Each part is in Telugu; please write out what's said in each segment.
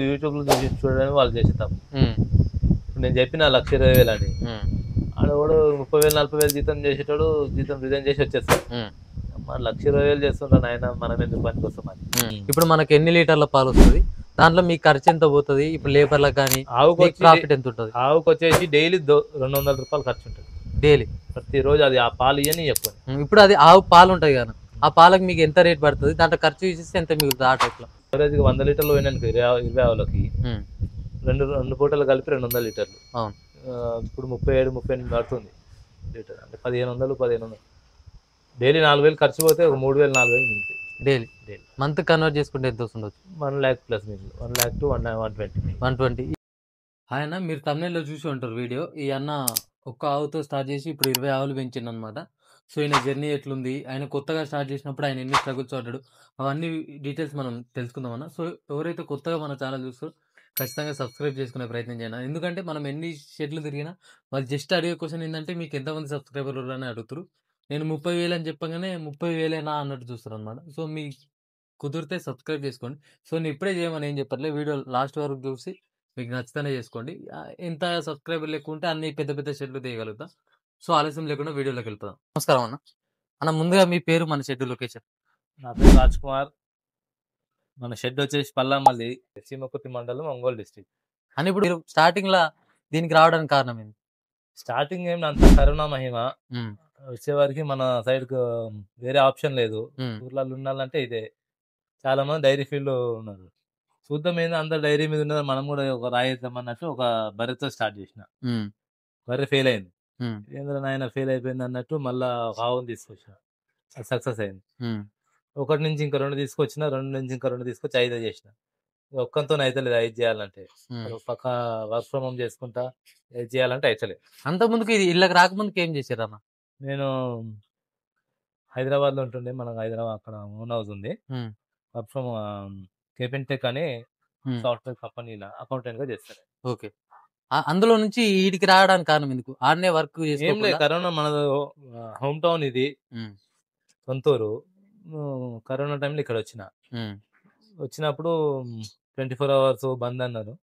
యూట్యూబ్లో చూసి చూడడానికి వాళ్ళు చేసే తప్పు. ఉమ్, ఇప్పుడు నేను చెప్పిన 1,20,000 అని, ఉమ్, ఆడవాడు 30,000 40,000 జీతం చేసేటోడు జీతం రిజైన్ చేసి వచ్చేస్తాడు. ఉమ్, మరి 1,20,000 చేస్తుండ్రా నాయన, మనం ఎందుకు పనికి వస్తామని. ఇప్పుడు మనకి ఎన్ని లీటర్ల పాలు వస్తుంది, దాంట్లో మీకు ఖర్చు ఎంత పోతుంది, ఇప్పుడు లేబర్లకు కానీ ఆవుకు మీకు వచ్చి ప్రాఫిట్ ఎంత ఉంటుంది ఆవుకు వచ్చేసి డైలీ 200 రూపాయలు ఖర్చు ఉంటుంది డైలీ? ప్రతిరోజు. అది ఆ పాలు ఇవని ఎక్కువ. ఇప్పుడు అది ఆవు పాలు ఉంటాయి కదా, ఆ పాలకు మీకు ఎంత రేట్ పడుతుంది, దాంట్లో ఖర్చు చేసేస్తే ఎంత మిగులుతుంది ఆ టైప్లో? యావరేజ్గా 100 లీటర్లు పోయినానికి 20 ఆవులకి రెండు పూటలు కలిపి 200 లీటర్లు. అవును. ఇప్పుడు 37 38 పడుతుంది లీటర్, అంటే 1,500 డైలీ 4,000 ఖర్చు పోతే ఒక 3,000 4,000 మిగులుతాయి డైలీ. డైలీ. మంత్ కన్వర్ట్ చేసుకుంటే ఎంత వస్తుండొచ్చు? 1 lakh ప్లస్ మిగులు, 1 lakh to 120. 120. ఆయన మీరు తమిళలో చూసి ఉంటారు వీడియో. ఈ అన్న ఒక్క ఆవుతో స్టార్ట్ చేసి ఇప్పుడు 20 ఆవులు పెంచిండు అనమాట. సో ఈయన జర్నీ ఎట్లుంది, ఆయన కొత్తగా స్టార్ట్ చేసినప్పుడు ఆయన ఎన్ని స్ట్రగుల్స్ పడ్డాడు, అవన్నీ డీటెయిల్స్ మనం తెలుసుకుందాం అన్న. సో ఎవరైతే కొత్తగా మన ఛానల్ చూస్తారో ఖచ్చితంగా సబ్స్క్రైబ్ చేసుకునే ప్రయత్నం చేయండి. ఎందుకంటే మనం ఎన్ని షెడ్లు తిరిగినా వాళ్ళు జస్ట్ అడిగే క్వశ్చన్ ఏంటంటే మీకు ఎంతమంది సబ్స్క్రైబర్లు అని అడుగుతారు. నేను 30,000 అని చెప్పగానే 30,000 అన్నట్టు చూస్తారు అనమాట. సో మీ కుదిరితే సబ్స్క్రైబ్ చేసుకోండి. సో నేను ఇప్పుడే చేయమని ఏం చెప్పట్లే, వీడియో లాస్ట్ వరకు చూసి మీకు నచ్చితేనే చేసుకోండి. ఎంత సబ్స్క్రైబర్ లేకుంటే ఉంటే అన్ని పెద్ద పెద్ద షెడ్లు తీయగలుగుతా. సో ఆలస్యం లేకుండా వీడియోలోకి వెళ్ళిపోదాం. నమస్కారం అన్న. అన్న ముందుగా మీ పేరు, మన షెడ్ లొకేషన్? నా పేరు రాజ్ కుమార్. మన షెడ్ వచ్చేసి పల్లామల్లి, సీమకుర్తి మండలం, ఒంగోలు డిస్ట్రిక్ట్. అని ఇప్పుడు మీరు స్టార్టింగ్ లా దీనికి రావడానికి కారణం ఏంటి? స్టార్టింగ్ ఏం అంత కరోనా మహిమ వచ్చేవారికి మన సైడ్ వేరే ఆప్షన్ లేదు. ఊర్లలో ఉండాలంటే ఇదే. చాలా మంది డైరీ ఫీల్డ్ ఉన్నారు. చూద్దాం ఏందో అందరు డైరీ మీద ఉన్నది, మనం కూడా ఒక రాయిద్దాం అన్నట్టు ఒక బర్రెతో స్టార్ట్ చేసిన. బర్రె ఫెయిల్ అయింది. ఏంద్ర నాయన ఫెయిల్ అయిపోయింది అన్నట్టు మళ్ళా ఒక ఆవును తీసుకొచ్చిన, అది సక్సెస్ అయింది. ఒకటి నుంచి ఇంకా 2 తీసుకొచ్చిన, 2 నుంచి ఇంకా 2 తీసుకొచ్చి 5 చేసిన. ఒక్కంతో అయితే లేదు 5 చేయాలంటే. పక్క వర్క్ ఫ్రమ్ హోమ్ చేసుకుంటా 5 చేయాలంటే అయితలేదు. అంత ముందుకు ఇది ఇళ్ళకి రాకముందుకు ఏం చేశారు అన్న? నేను హైదరాబాద్ లో ఉంటుండే, మనకు హైదరాబాద్ అక్కడ ఓన్ హౌస్ ఉంది. వర్క్ ఫ్రమ్ కేపెన్టెక్ అని సాఫ్ట్వేర్ కంపెనీలో అకౌంటెంట్ గా చేస్తాను. ఓకే. అందులో నుంచి వీటికి రావడానికి కారణం ఎందుకు? ఆడనే వర్క్ ఏం లేదు, కరోనా మనది హోమ్ టౌన్, ఇది సొంతూరు. కరోనా టైంలో ఇక్కడ వచ్చినప్పుడు 24 hours బంద్ అన్నారు.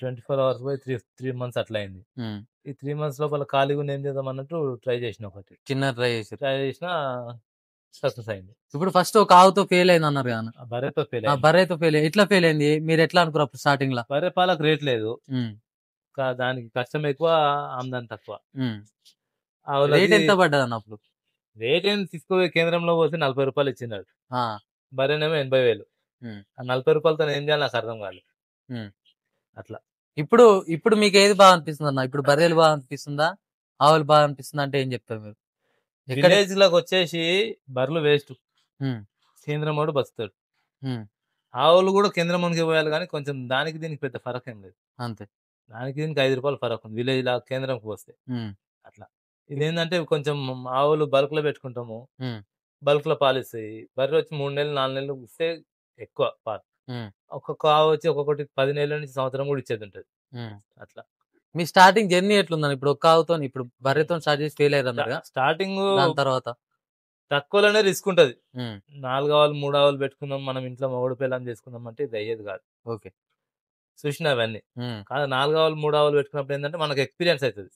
24 hours పోయి 3 months అట్లా అయింది. ఈ 3 months లోపల ఖాళీగా ఏం చేద్దాం అన్నట్టు ట్రై చేసిన, ఒకటి చిన్న ట్రై చేసిన సక్సెస్ అయింది. ఇప్పుడు ఫస్ట్ ఒక ఆవుతో ఫెయిల్ అయింది అన్నారు కదా, బర్రెతో ఫెయిల్ ఎట్లా ఫెయిల్ అయింది? మీరు ఎట్లా అనుకున్నారు స్టార్టింగ్ లో? బర్రె పాలకు రేట్ లేదు, దానికి కష్టం ఎక్కువ, ఆమ్దాని తక్కువ. రేట్ ఎంత పడ్డది అన్నప్పుడు? రేట్ ఏం తీసుకోవే, కేంద్రంలో పోతే 40 రూపాయలు ఇచ్చినాడు, బర్రెనేమో 80,000. ఆ 40 రూపాయలతో ఏం చేయాలి నాకు అర్థం కాలేదు. అట్లా ఇప్పుడు మీకు ఏది బాగా అనిపిస్తుంది అన్న? ఇప్పుడు బర్రెలు బాగా అనిపిస్తుందా, ఆవులు బాగా అనిపిస్తుందా అంటే ఏం చెప్తారు మీరు? విలేజ్ లోకి వచ్చేసి బర్రెలు వేస్ట్, కేంద్రం వాడు బతుకుతాడు. ఆవులు కూడా కేంద్రంకి పోయాలి, కానీ కొంచెం దానికి దీనికి పెద్ద ఫరక్ ఏం లేదు. అంతే, దానికి దీనికి 5 రూపాయలు ఫరక్ ఉంది విలేజ్ లా కేంద్రంకి పోస్తే. అట్లా ఇదేంటంటే కొంచెం ఆవులు బల్క్ లో పెట్టుకుంటాము, బల్క్ లో పాలు ఇస్తాయి. బర్రె వచ్చి 3 నెలలు 4 నెలలు ఇస్తే ఎక్కువ పాలు. ఒక్కొక్క ఆవు వచ్చి ఒక్కొక్కటి 10 నెలల నుంచి సంవత్సరం కూడా ఇచ్చేది ఉంటుంది. అట్లా మీ స్టార్టింగ్ జర్నీ ఎట్లుందని? ఇప్పుడు ఒక్క ఆవుతో, ఇప్పుడు బర్రెతో స్టార్ట్ చేసి ఫెయిల్ అయ్యారు స్టార్టింగ్, తర్వాత తక్కువలోనే రిస్క్ ఉంటది. 4 ఆవులు 3 ఆవులు పెట్టుకుందాం మనం ఇంట్లో, మొగుడు పిల్లని చేసుకుందాం అంటే ఇది అయ్యేది కాదు. ఓకే, చూసిన అవన్నీ కాదు. 4 ఆవులు 3 ఆవులు పెట్టుకున్నప్పుడు ఏంటంటే మనకు ఎక్స్పీరియన్స్ అవుతుంది.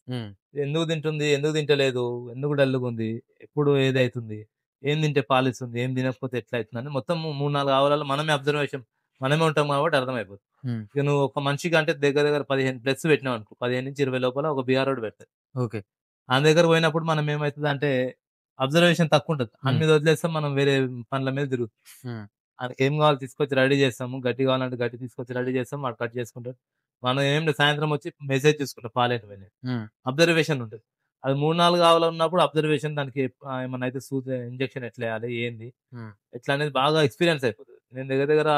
ఎందుకు తింటుంది, ఎందుకు తింటలేదు, ఎందుకు డల్లుగా ఉంది, ఎప్పుడు ఏది అవుతుంది, ఏం తింటే పాలిస్తుంది, ఏం తినకపోతే ఎట్లా అవుతుంది అని మొత్తం 3-4 ఆవులలో మనమే అబ్జర్వేషన్, మనమే ఉంటాం కాబట్టి అర్థమైపోతుంది. ఇక నువ్వు ఒక మనిషికి అంటే దగ్గర 15+ పెట్టినావు అనుకో, 15 నుంచి 20 లోపల ఒక బీఆర్ రోడ్ పెడతాడు. ఓకే, ఆ దగ్గర పోయినప్పుడు మనం ఏమవుతుంది అంటే అబ్జర్వేషన్ తక్కువ ఉంటుంది, అన్ని మీద వదిలేస్తాం, మనం వేరే పనుల మీద తిరుగుతాం. ఆయనకి ఏం కావాలి తీసుకొచ్చి రెడీ చేస్తాము, గట్టి కావాలంటే గట్టి తీసుకొచ్చి రెడీ చేస్తాం, వాడు కట్ చేసుకుంటాడు. మనం ఏం లేదు, సాయంత్రం వచ్చి మెసేజ్ చూసుకుంటాం పాలేట పోయినాయి, అబ్జర్వేషన్ ఉంటుంది. అది 3-4 ఆవులు ఉన్నప్పుడు అబ్జర్వేషన్, దానికి ఏమన్నా అయితే ఇంజక్షన్ ఎట్లా వేయాలి, ఏంది ఎట్లా అనేది బాగా ఎక్స్పీరియన్స్ అయిపోతుంది. నేను దగ్గర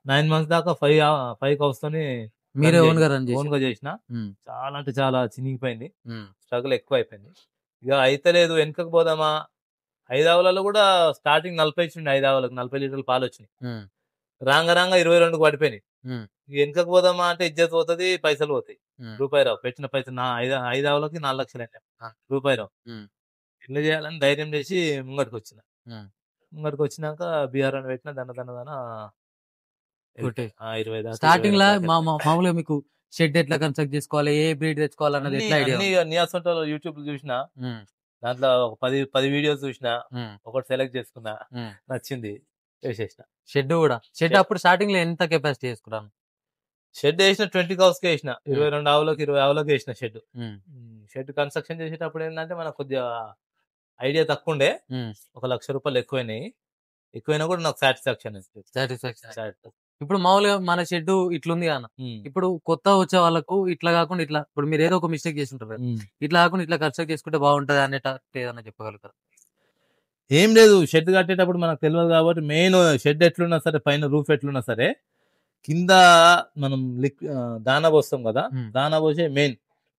9 months దాకా 5 cows తోని మీరే ఓన్ గా చేసిన. చాలా అంటే చాలా చినిగిపోయింది, స్ట్రగుల్ ఎక్కువ అయిపోయింది. ఇక అయితలేదు, వెనుకకు పోదామా. 5 ఆవులలో కూడా స్టార్టింగ్ 40 ఇచ్చిండి, 5 ఆవులకు 40 లీటర్ల పాలు వచ్చినాయి. రాంగ 22కు పడిపోయినాయి. వెనుకకు పోదామా అంటే ఇజ్జత్ పోతుంది, పైసలు పోతాయి, రూపాయి రావు. పెట్టిన పైసలు 5 ఆవులకి 4 లక్షలు అయినా రూపాయి రావు. ఎట్లా చేయాలని ధైర్యం చేసి ముంగటికి వచ్చినాక బీఆర్ అని పెట్టిన, దన్న కొట్టేసి 20 దాకా స్టార్టింగ్ 20 లా దాకా వెళ్తాయి. మామూలుగా మీకు షెడ్ ఎట్లా కన్స్ట్రక్ట్ చేసుకోవాలి, ఏ బ్రీడ్ తెచ్చుకోవాలన్నది అన్ని ఎట్లా ఐడియా అన్ని ఉంది? అన్ని అసంటోలో యూట్యూబ్ చూసిన ఉమ్, దాంట్లో ఒక 10 వీడియోస్ చూసిన ఉమ్, ఒకటి సెలెక్ట్ చేసుకున్నా ఉమ్. నచ్చింది వేసేసిన. షెడ్ కూడా షెడ్ అప్పుడు స్టార్టింగ్ లో ఎంత కెపాసిటీ చేసుకున్నాను? షెడ్ వేసిన 20 కౌస్కి వేసిన 22 ఆవులకు 20 ఆవులకు వేసిన షెడ్. ఉమ్, షెడ్ కన్స్ట్రక్షన్ చేసేటప్పుడు ఏంటంటే మనకు కొద్దిగా ఐడియా తక్కువ ఉండే, ఉమ్. ఒక ₹1,00,000 ఎక్కువైనాయి. ఎక్కువైనా కూడా నాకు సాటిస్ఫాక్షన్ సాటిస్ఫాక్షన్. ఇప్పుడు మామూలుగా మన షెడ్ ఇట్లుంది అన్న. ఇప్పుడు కొత్త వచ్చే వాళ్ళకు ఇట్లా కాకుండా ఇట్లా, ఇప్పుడు మీరు ఏదో ఒక మిస్టేక్ చేసి ఉంటారు కదా, ఇట్లా కాకుండా ఇట్లా కన్స్ట్రక్ట్ చేసుకుంటే బాగుంటది అనేటట్టు ఏదన్నా చెప్పగలుగుతారు? ఏం లేదు, షెడ్ కట్టేటప్పుడు మనకు తెలియదు కాబట్టి మెయిన్ షెడ్ ఎట్లున్నా సరే, పైన రూఫ్ ఎట్లున్నా సరే, కింద మనం దానా పోస్తాం కదా, ఉమ్, దానా పోసే మెయిన్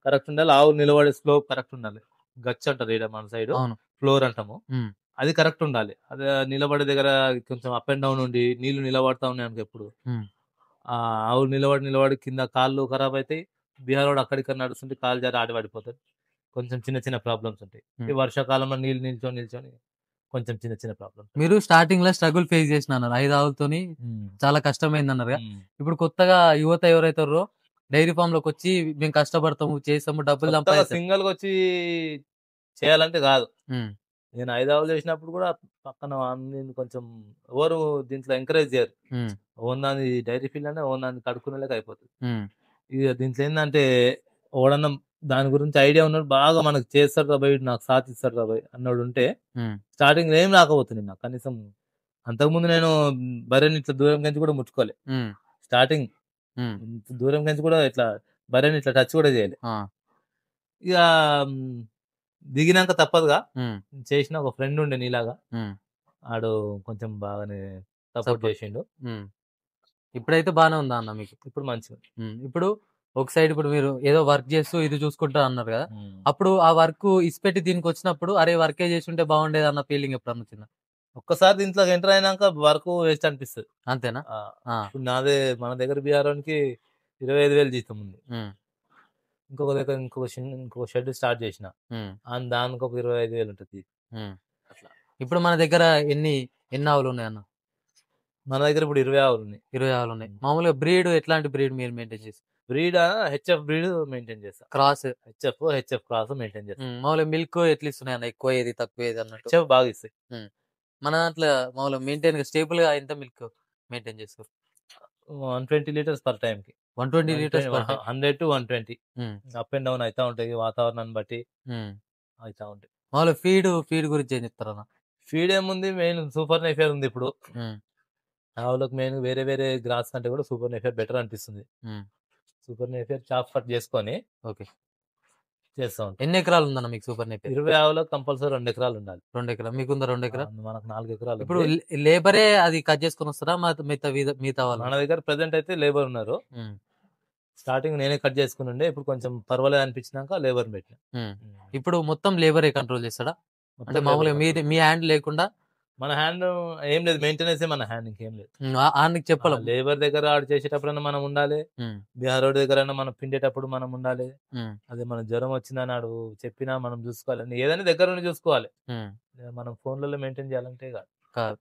కరెక్ట్ ఉండాలి. ఆవు నిలబడే స్లోప్ కరెక్ట్ ఉండాలి. గచ్చు అంటారు ఈడ మన సైడ్, అవును. ఫ్లోర్ అంటాము, ఉమ్, అది కరెక్ట్ ఉండాలి. అది నిలబడే దగ్గర కొంచెం అప్ అండ్ డౌన్ ఉండి నీళ్లు నిలబడతా ఉన్నాయి అనుకో ఎప్పుడు, ఉమ్, ఆ ఆవులు నిలబడి కింద కాళ్ళు ఖరాబ్ అవుతాయి. బీహార్ వాడు అక్కడిక్కడ నడుస్తుంటే కాలు జారి ఆడి పడిపోతాయి. కొంచెం చిన్న చిన్న ప్రాబ్లమ్స్ ఉంటాయి. ఈ వర్షాకాలంలో నీళ్ళు నిల్చొని కొంచెం చిన్న చిన్న ప్రాబ్లమ్స్. మీరు స్టార్టింగ్ లో స్ట్రగుల్ ఫేస్ చేసిన అన్నారు, 5 ఆవులతోని చాలా కష్టమైంది అన్నారు. ఇప్పుడు కొత్తగా యువత ఎవరైతారో డైరీ ఫామ్ లోకి వచ్చి మేము కష్టపడతాము, చేస్తాము, డబ్బులు సంపాదిస్తాం. సింగల్ గా వచ్చి చేయాలంటే కాదు. నేను 5 ఆవులు చేసినప్పుడు కూడా పక్కన నేను కొంచెం ఎవరు దీంట్లో ఎంకరేజ్ చేయరు. ఓన్దాన్ని డైరీ ఫీల్డ్ అంటే ఓన్దాన్ని కడుక్కునేలాగా అయిపోతుంది. ఇక దీంట్లో ఏంటంటే ఓడన్నా దాని గురించి ఐడియా ఉన్నాడు, బాగా మనకు చేస్తాడు రాబోయ్, నాకు సాత్ ఇస్తాడు రాబోయ్ అన్నాడు ఉంటే స్టార్టింగ్ ఏం రాకపోతుంది నాకు. కనీసం అంతకుముందు నేను బర్రెని ఇట్లా దూరం నుంచి కూడా ముట్టుకోలే. స్టార్టింగ్ దూరం నుంచి కూడా ఇట్లా బర్రెని ఇట్లా టచ్ కూడా చేయలే. ఇక దిగినాక తప్పదుగా చేసిన. ఒక ఫ్రెండ్ ఉండే నీలాగా, ఆడు కొంచెం బాగానే సపోర్ట్ చేసిండు. ఇప్పుడైతే బాగానే ఉందా అన్న మీకు? ఇప్పుడు మంచిగా. ఇప్పుడు ఒక సైడ్ ఇప్పుడు మీరు ఏదో వర్క్ చేస్తూ ఇది చూసుకుంటా అన్నారు కదా, అప్పుడు ఆ వర్క్ ఇసిపెట్టి దీనికి వచ్చినప్పుడు అరే వర్కే చేసి ఉంటే బాగుండేది అన్న ఫీలింగ్ ఎప్పుడన్నా వచ్చిందా? ఒక్కసారి దీంట్లో ఎంటర్ అయినాక వర్క్ వేస్ట్ అనిపిస్తుంది. అంతేనా? ఇప్పుడు నాదే మన దగ్గర బీఆర్ఓనికి 25,000 జీతం ఉంది. ఇంకొక దగ్గర ఇంకో షెడ్ స్టార్ట్ చేసిన, దానికి ఒక 25,000 ఉంటుంది. అట్లా. ఇప్పుడు మన దగ్గర ఎన్ని ఆవులు ఉన్నాయన్న? మన దగ్గర ఇప్పుడు 20 ఆవులు ఉన్నాయి. 20 ఆవులు ఉన్నాయి. మామూలుగా బ్రీడ్ ఎట్లాంటి బ్రీడ్ మీరు మెయింటైన్ చేస్తారు? బ్రీడ్ హెచ్ఎఫ్ బ్రీడ్ మెయింటైన్ చేస్తాం. క్రాస్ హెచ్ఎఫ్ క్రాస్ మెయింటైన్ చేస్తాం. మామూలుగా మిల్క్ ఎట్లా ఇస్తున్నాయి అన్న? ఎక్కువ ఏది తక్కువ ఏది అన్నట్టు? హెచ్ఎఫ్ బాగా ఇస్తాయి. మన దాంట్లో మామూలుగా మెయింటైన్ స్టేబుల్ గా ఎంత మిల్క్ మెయింటైన్ చేస్తారు? 120 లీటర్స్ పర్ టైం కి. 120 litres 100 to 120 up and down అవుతా ఉంటాయి, వాతావరణాన్ని బట్టి అవుతా ఉంటాయి. మామూలుగా ఫీడ్ గురించి ఏం చెప్తారన్న? ఫీడ్ ఏముంది, మెయిన్ సూపర్ నెఫేర్ ఉంది ఇప్పుడు. ఆవులకు మెయిన్ వేరే వేరే గ్రాస్ కంటే కూడా సూపర్ నెఫేర్ బెటర్ అనిపిస్తుంది. సూపర్ నెఫేర్ చాప్ కట్ చేసుకొని చేస్తా ఉంటాం. ఎన్ని ఎకరాలు ఉందన్న మీకు సూపర్ నెఫేర్? 20 ఆవులకు కంపల్సరీ 2 ఎకరాలు ఉండాలి. 2 ఎకరాలు మీకుందా? 2 ఎకరాలు మనకు 4 ఎకరాలు. ఇప్పుడు లేబరే అది కట్ చేసుకొని వస్తారా మిగతా వాళ్ళు? మన దగ్గర ప్రెసెంట్ అయితే లేబర్ ఉన్నారు. స్టార్టింగ్ నేనే కట్ చేసుకుని ఉండే, ఇప్పుడు కొంచెం పర్వాలేదు అనిపించినాక లేబర్ పెట్టిన. ఇప్పుడు మొత్తం లేబరే కంట్రోల్ చేస్తాడా? అంటే మామూలుగా మీ హ్యాండ్ లేకుండా? మన హ్యాండ్ ఏం లేదు, మెయింటెనెన్స్ మన హ్యాండ్ ఇంకేం లేదు. చెప్పాలి, లేబర్ దగ్గర ఆడు చేసేటప్పుడైనా మనం ఉండాలి, బీహార్ రోడ్ దగ్గర మనం పిండేటప్పుడు మనం ఉండాలి. అదే మన జ్వరం వచ్చిందని ఆడు చెప్పినా మనం చూసుకోవాలి. ఏదైనా దగ్గర నుండి చూసుకోవాలి. మనం ఫోన్లలో మెయింటైన్ చేయాలంటే కాదు,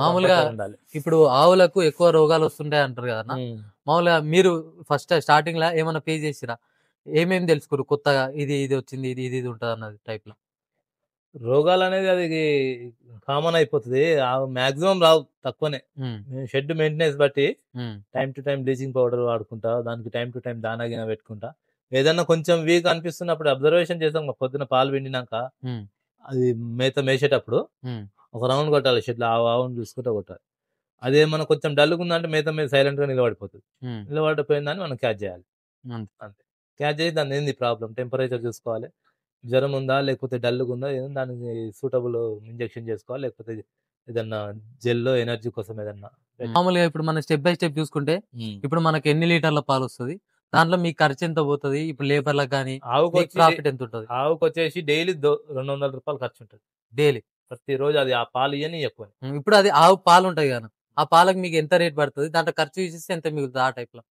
మామూలుగా ఉండాలి. ఇప్పుడు ఆవులకు ఎక్కువ రోగాలు వస్తుంటాయి అంటారు కదా, మామూలుగా మీరు ఫస్ట్ స్టార్టింగ్ లా ఏమైనా ఫేస్ చేసిరా? ఏమేమి తెలుసుకోరు కొత్తగా ఇది వచ్చింది, ఇది ఉంటుంది అన్నది టైప్ లో? రోగాలు అనేది అది కామన్ అయిపోతుంది, మాక్సిమం రావు, తక్కువనే. షెడ్ మెయింటెనెన్స్ బట్టి time to time bleaching powder వాడుకుంటా, దానికి టైం టు టైం దానా గిన పెట్టుకుంటా. ఏదన్నా కొంచెం వీక్ అనిపిస్తున్నప్పుడు అబ్జర్వేషన్ చేస్తాం. పొద్దున పాలు పిండినాక అది మేత మేసేటప్పుడు ఒక రౌండ్ కొట్టాలి షెడ్లో, ఆవును చూసుకుంటూ కొట్టాలి. అదేమన్నా కొంచెం డల్గా ఉందంటే మేత మీద సైలెంట్ గా నిలబడిపోతుంది. నిలబడిపోయిందని మనం క్యాచ్ చేయాలి అంతే. క్యాచ్ చేసి దాన్ని ఏంది ప్రాబ్లం, టెంపరేచర్ చూసుకోవాలి, జ్వరం ఉందా లేకపోతే డల్గా ఉందా, ఏదైనా దానికి సూటబుల్ ఇంజెక్షన్ చేసుకోవాలి, లేకపోతే ఏదన్నా జెల్లో ఎనర్జీ కోసం ఏదన్నా. మామూలుగా ఇప్పుడు మనం స్టెప్ బై స్టెప్ చూసుకుంటే ఇప్పుడు మనకి ఎన్ని లీటర్ల పాలు వస్తుంది, దాంట్లో మీ ఖర్చు ఎంత పోతుంది, ఇప్పుడు లేబర్లకు కానీ ప్రాఫిట్ ఎంత ఉంటుంది? ఆవుకు వచ్చేసి డైలీ 200 రూపాయలు ఖర్చు ఉంటుంది డైలీ, ప్రతిరోజు. అది ఆ పాలు ఇవన్నీ ఎక్కువ. ఇప్పుడు అది ఆవు పాలు ఉంటాయి కదా, ఆ పాలకు మీకు ఎంత రేట్ పడుతుంది, దాంట్లో ఖర్చు తీసేస్తే ఎంత మిగులుతుంది ఆ టైప్ లో?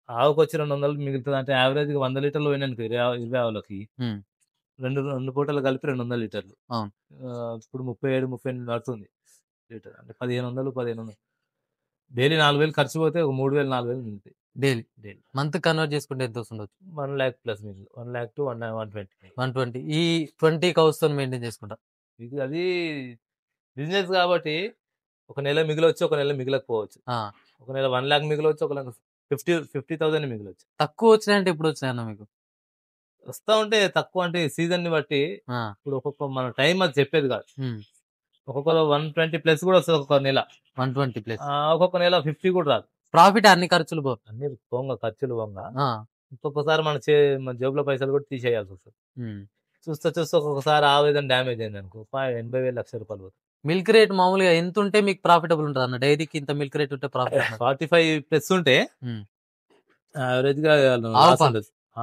ఆవుకు వచ్చి 200 మిగులుతుంది అంటే యావరేజ్ 100 లీటర్లు పోయినానికి 20 ఆవులకి రెండు పూటలు కలిపి 200 లీటర్లు. ఇప్పుడు 37-38 పడుతుంది లీటర్, అంటే 1500. డైలీ 4,000 ఖర్చు పోతే ఒక 3,000 4,000 మిగులుతాయి డైలీ డైలీ. మంత్ కన్వర్ట్ చేసుకుంటే ఎంత వస్తుండొచ్చు? 1,00,000 ప్లస్ మిగులు 1,00,000 to 120. 120 ఈ 20 కౌస్తో మెయింటైన్ చేసుకుంటా. ఇది అది బిజినెస్ కాబట్టి ఒక నెల మిగిలొచ్చు, ఒక నెల మిగలకపోవచ్చు. ఒక నెల 1,00,000 మిగిలొచ్చు, ఒక నెల 50,000 మిగిలొచ్చు. తక్కువ వచ్చినాయంటే ఎప్పుడు వచ్చినాయన్న మీకు? వస్తా ఉంటే తక్కువ అంటే సీజన్ ని బట్టి. ఇప్పుడు ఒక్కొక్క మన టైం అది చెప్పేది కాదు. ఒక్కొక్క 120 ప్లస్ కూడా వస్తుంది ఒక్కొక్క నెల. 120 ప్లస్ ఒక్కొక్క నెల 50 కూడా రాదు. ప్రాఫిట్ అన్ని ఖర్చులు అన్ని పోంగ ఖర్చులు పోంగ ఒక్కొక్కసారి మన జేబులో పైసలు కూడా తీసేయాల్సి వస్తుంది. చూస్తే ఒక్కొక్కసారి ఆవేదన డ్యామేజ్ అయింది అనుకో 80,000 లక్ష రూపాయలు పోతుంది. మిల్క్ రేట్ మామూలుగా ఎంత ఉంటే మీకు ప్రాఫిటబుల్ ఉంటుంది అన్న? డైరీకి ఇంత మిల్క్ రేట్ ఉంటే ప్రాఫిట్ 45 ప్లస్ ఉంటే యావరేజ్ గా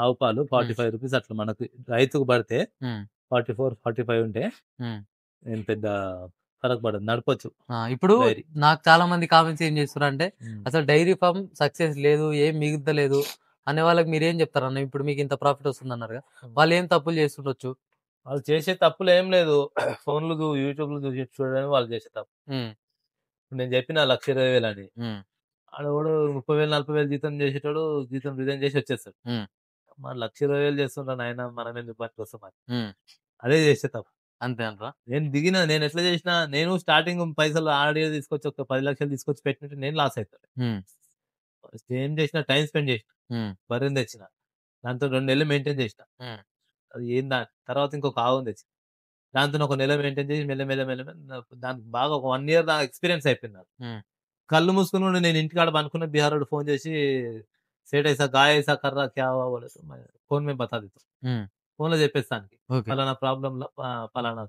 ఆవు పాలు 45 రూపీస్ అట్లా మనకు రైతుకు పడితే 44-45 ఉంటే ఏం పెద్ద ఫరక్ పడదు, నడపచ్చు. ఇప్పుడు నాకు చాలా మంది కామెంట్స్ ఏం చేస్తారు అంటే అసలు డైరీ ఫార్మ్ సక్సెస్ లేదు, ఏం మిగులుతలేదు అనే వాళ్ళకి మీరు ఏం చెప్తారు అన్న? ఇప్పుడు మీకు ఇంత ప్రాఫిట్ వస్తుంది అన్నారు, వాళ్ళు ఏం తప్పులు చేస్తుండొచ్చు? వాళ్ళు చేసే తప్పులు ఏం లేదు, ఫోన్లు యూట్యూబ్ లో చూసి చూడడానికి వాళ్ళు చేసే తప్పు. నేను చెప్పిన 1,20,000 అని, ఆడ కూడా 30,000-40,000 జీతం చేసేటోడు జీతం రిజైన్ చేసి వచ్చేస్తాడు. మన 1,20,000 చేస్తుంటాను ఆయన, మనం ఎందుకు పనికి వస్తాం అని అదే చేసే తప్పు. అంతే అంటారా? నేను ఎట్లా చేసినా, నేను స్టార్టింగ్ పైసలు ఆడియో తీసుకొచ్చి ఒక 10 లక్షలు తీసుకొచ్చి పెట్టినట్టు నేను లాస్ అవుతాను. ఏం చేసినా టైం స్పెండ్ చేసిన, బర్రెని తెచ్చిన, దాంతో 2 నెలలు మెయింటైన్ చేసిన. అది ఏం తర్వాత ఇంకొక ఆవుని తెచ్చిన, దాంతో ఒక నెల మెయింటైన్ చేసి మెల్ల దానికి బాగా ఒక 1 year దాకా ఎక్స్పీరియన్స్ అయిపోయింది నాకు. కళ్ళు మూసుకుని కూడా నేను ఇంటికాడ అనుకున్న బీహార్ ఫోన్ చేసి సేట్ అయిసా గాయ అయిసా కర్రా క్యా ఫోన్ మేము బతా దితో ఫోన్ లో చెప్పేస్తానికి పలానా ప్రాబ్లం పలానా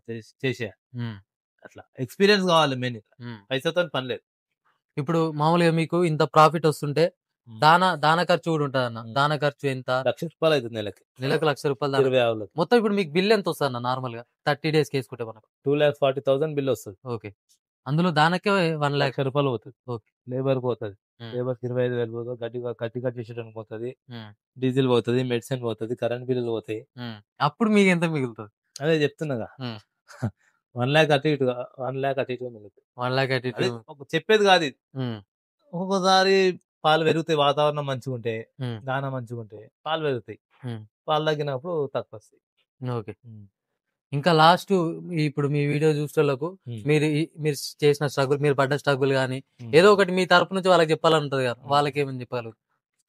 చేసే అట్లా ఎక్స్పీరియన్స్ కావాలి మెయిన్. పైసతో పని లేదు. ఇప్పుడు మామూలుగా మీకు ఇంత ప్రాఫిట్ వస్తుంటే దాన ఖర్చు కూడా ఉంటుంది అన్న. దాన ఖర్చు ఎంత? 1,00,000 రూపాయలు అవుతుంది నెలకి. నెలకు 1,00,000 రూపాయలు మొత్తం. ఇప్పుడు మీకు బిల్ ఎంత వస్తుంది అన్న నార్మల్ గా 30 days వేసుకుంటే? మనకు 2,40,000 బిల్ వస్తుంది. ఓకే, అందులో దానికే 1,00,000 రూపాయలు పోతుంది. లేబర్ పోతుంది, లేబర్ 25,000 పోతుంది, కట్టి చేసేటానికి పోతుంది, డీజిల్ పోతుంది, మెడిసిన్ పోతుంది, కరెంట్ బిల్లులు పోతాయి. అప్పుడు మీకు ఎంత మిగులుతుంది? అదే చెప్తున్నాగా, 1,00,000 అటు ఇటు 1,00,000 అటు ఇటు మిగులుతుంది. 1,00,000 అటు ఇటు చెప్పేది కాదు ఇది. ఒక్కొక్కసారి పాలు పెరుగుతాయి, వాతావరణం మంచిగా ఉంటే, దాన మంచిగా ఉంటే పాలు పెరుగుతాయి, పాలు తగ్గినప్పుడు తక్కువ వస్తాయి. ఓకే, ఇంకా లాస్ట్ ఇప్పుడు మీ వీడియో చూసేటోళ్ళకు మీరు చేసిన స్ట్రగుల్, మీరు పడ్డ స్ట్రగుల్ కానీ ఏదో ఒకటి మీ తరపు నుంచి వాళ్ళకి చెప్పాలంటది కదా, వాళ్ళకి ఏమని చెప్పగలరు?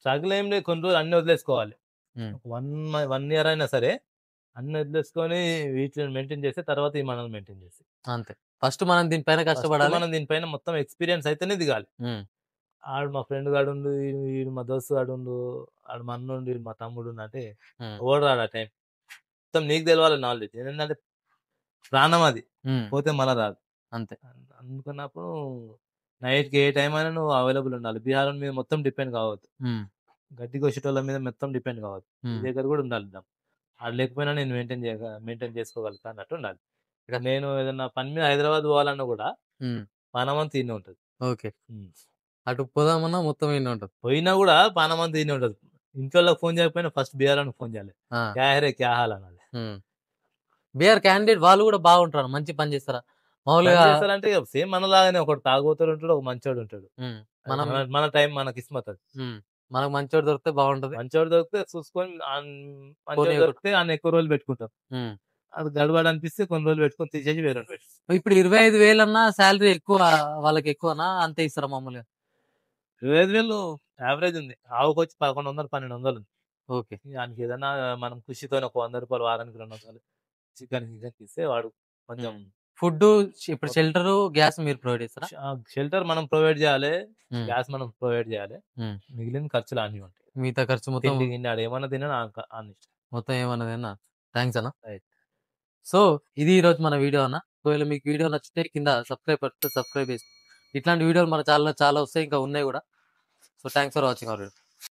స్ట్రగుల్ ఏం లేదు, కొన్ని రోజులు అన్ని వదిలేసుకోవాలి. 1 year అయినా సరే అన్ని వదిలేసుకొని వీటిని మెయింటైన్ చేస్తే తర్వాత ఈ మనల్ని మెయింటైన్ చేసి అంతే. ఫస్ట్ మనం దీనిపైన కష్టపడాలి, మనం దీనిపైన మొత్తం ఎక్స్పీరియన్స్ అయితేనే దిగాలి. ఆడు మా ఫ్రెండ్ గాడు ఉండు, వీడు మా దోస్తు గాడు ఉండు, ఆడు మా అన్నుండి మా తమ్ముడు అంటే ఓడరాడు. ఆ టైం మొత్తం నీకు తెలవాలి నాలెడ్జ్. ఏంటంటే ప్రాణం అది, పోతే మళ్ళా రాదు. అంతే. అనుకున్నప్పుడు నైట్కి ఏ టైం అయినా నువ్వు అవైలబుల్ ఉండాలి. బీహార్ మీద మొత్తం డిపెండ్ కావద్దు, గడ్డి కోసేటోళ్ళ మీద మొత్తం డిపెండ్ కావద్దు. నీ దగ్గర కూడా ఉండాలి. ఆడు లేకపోయినా నేను మెయింటైన్ చేసుకోగలుగుతా అన్నట్టు ఉండాలి. ఇక నేను ఏదన్నా పని మీద హైదరాబాద్ పోవాలన్నా కూడా పానమంత ఇన్ని ఉంటుంది. ఓకే, అటు పోదామన్నా మొత్తం ఇన్ని ఉంటుంది. పోయినా కూడా పానమంత ఇన్ని ఉంటుంది. ఇంట్లో ఫోన్ చేయకపోయినా ఫస్ట్ బీహార్ అని ఫోన్ చేయాలి, క్యా హే క్యా హాల్ అనాలి. బీహార్ క్యాండిడేట్ వాళ్ళు కూడా బాగుంటారు, మంచి పని చేస్తారా? మామూలుగా అంటే సేమ్ మనలాగానే, ఒకటి తాగుతూ ఉంటాడు, ఒక మంచోడు ఉంటాడు. మన టైం మన కిస్మత్ అది. మనకు మంచోడు దొరికితే బాగుంటది. మంచోడు దొరికితే చూసుకొని దొరికితే ఆయన ఎక్కువ రోజులు పెట్టుకుంటాం. అది గడబడి అనిపిస్తే కొన్ని రోజులు పెట్టుకొని తీసేసి వేరే పెట్టుకుంటాం. ఇప్పుడు 25,000 అన్నా శాలరీ ఎక్కువ, వాళ్ళకి ఎక్కువనా అంతే ఇస్తారా మామూలుగా? 25,000 యావరేజ్ ఉంది. ఆవుకు వచ్చి 1,100-1,200 ఉంది. ఓకే, దానికి ఏదైనా మనం కృషితో ఒక 100 రూపాయలు, వారానికి 200 చికెన్ ఇస్తే వాడు కొంచెం. ఫుడ్ ఇప్పుడు షెల్టర్, గ్యాస్ మీరు ప్రొవైడ్ చేస్తారా? షెల్టర్ మనం ప్రొవైడ్ చేయాలి, గ్యాస్ మనం ప్రొవైడ్ చేయాలి, మిగిలిన ఖర్చులు అన్ని ఉంటాయి. మిగతా ఖర్చు మొత్తం ఏమన్నా తిన్నా మొత్తం ఏమన్నా తిన్నా. థ్యాంక్స్ అన్న. సో ఇది ఈరోజు మన వీడియో అన్న. ఒకవేళ మీకు వీడియో నచ్చితే కింద సబ్స్క్రైబ్ చేసి ఇట్లాంటి వీడియోలు మన ఛానల్లో చాలా వస్తాయి, ఇంకా ఉన్నాయి కూడా. So thanks for watching our video.